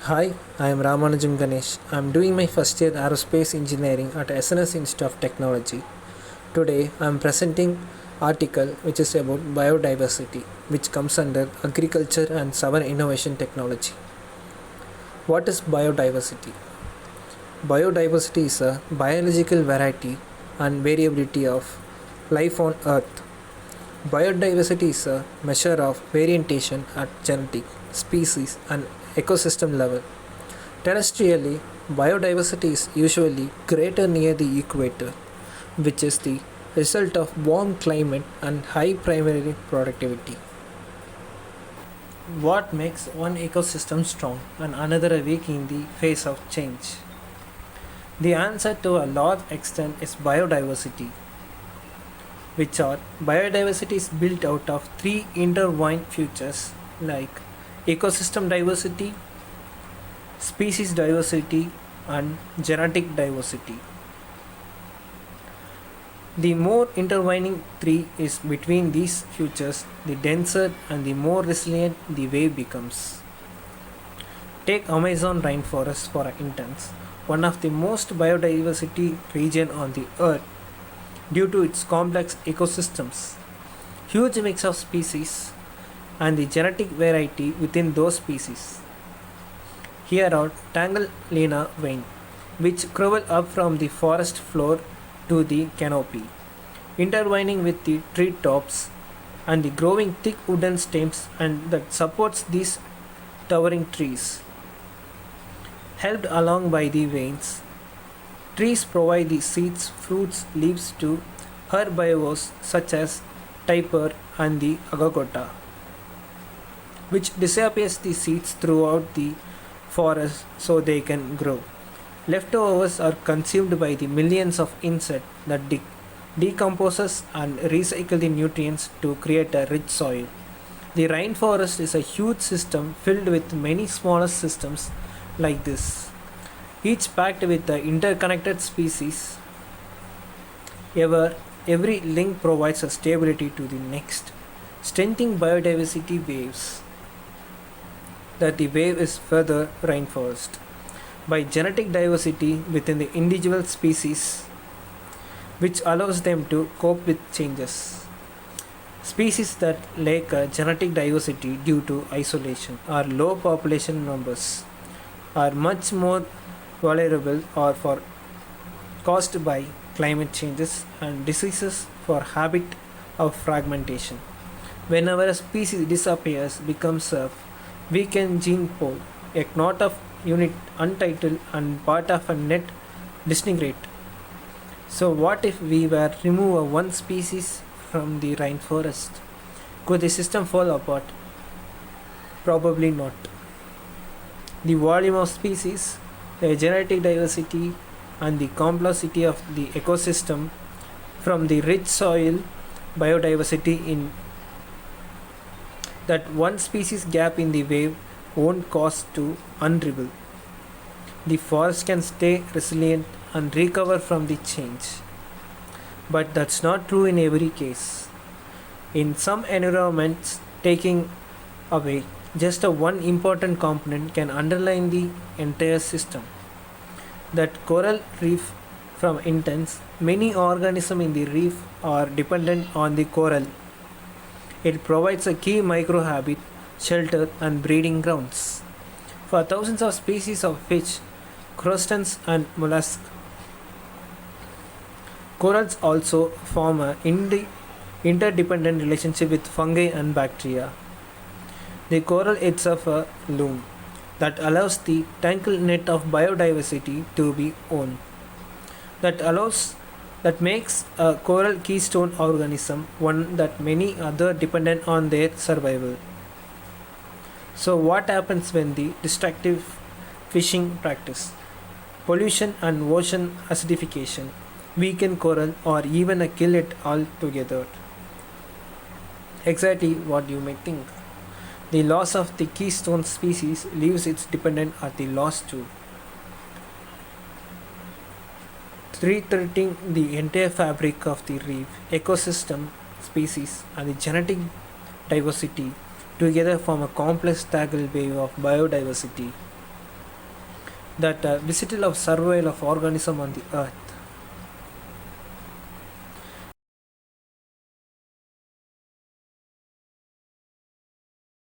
Hi, I am Ramanuja Ganesh. I am doing my first year aerospace engineering at SNS Institute of Technology. Today I am presenting article which is about biodiversity, which comes under agriculture and sovereign innovation technology. What is biodiversity? Biodiversity is a biological variety and variability of life on earth. Biodiversity is a measure of variation at genetic, species and ecosystem level. Terrestrially, biodiversity is usually greater near the equator, which is the result of warm climate and high primary productivity. What makes one ecosystem strong and another weak in the face of change? The answer to a large extent is biodiversity, which are biodiversity is built out of three intertwined features like ecosystem diversity, species diversity, and genetic diversity. The more intertwining three is between these features, the denser and the more resilient the wave becomes. Take Amazon rainforest for instance, one of the most biodiversity region on the earth due to its complex ecosystems, huge mix of species, and the genetic variety within those species. Here are Tanglina vein, which crawl up from the forest floor to the canopy, intertwining with the tree tops and the growing thick wooden stems and that supports these towering trees. Helped along by the veins, trees provide the seeds, fruits, leaves to herbivores such as Typer and the agagota, which disappears the seeds throughout the forest so they can grow. Leftovers are consumed by the millions of insects that decomposes and recycle the nutrients to create a rich soil. The rainforest is a huge system filled with many smaller systems like this, each packed with the interconnected species. Every link provides a stability to the next, strengthening biodiversity waves that the wave is further reinforced by genetic diversity within the individual species, which allows them to cope with changes. Species that lack a genetic diversity due to isolation or low population numbers are much more vulnerable or for caused by climate changes and diseases for habit of fragmentation. Whenever a species disappears, becomes a weakened gene pool, a knot of unit untitled and part of a net disintegrate. So what if we were remove a one species from the rainforest? Could the system fall apart? Probably not. The volume of species, the genetic diversity, and the complexity of the ecosystem from the rich soil biodiversity in that one species gap in the wave won't cause to unravel. The forest can stay resilient and recover from the change. But that's not true in every case. In some environments, taking away just a one important component can underline the entire system. That coral reef from intense, many organisms in the reef are dependent on the coral. It provides a key microhabitat, shelter and breeding grounds for thousands of species of fish, crustaceans and mollusks. Corals also form an interdependent relationship with fungi and bacteria. The coral itself a loom that allows the tangled net of biodiversity to be owned. That makes a coral keystone organism, one that many other dependent on their survival. So what happens when the destructive fishing practice, pollution and ocean acidification weaken coral or even kill it altogether? Exactly what you may think. The loss of the keystone species leaves its dependent at the loss too, threatening the entire fabric of the reef, ecosystem, species, and the genetic diversity together form a complex tangled wave of biodiversity. that vital of survival of organism on the earth.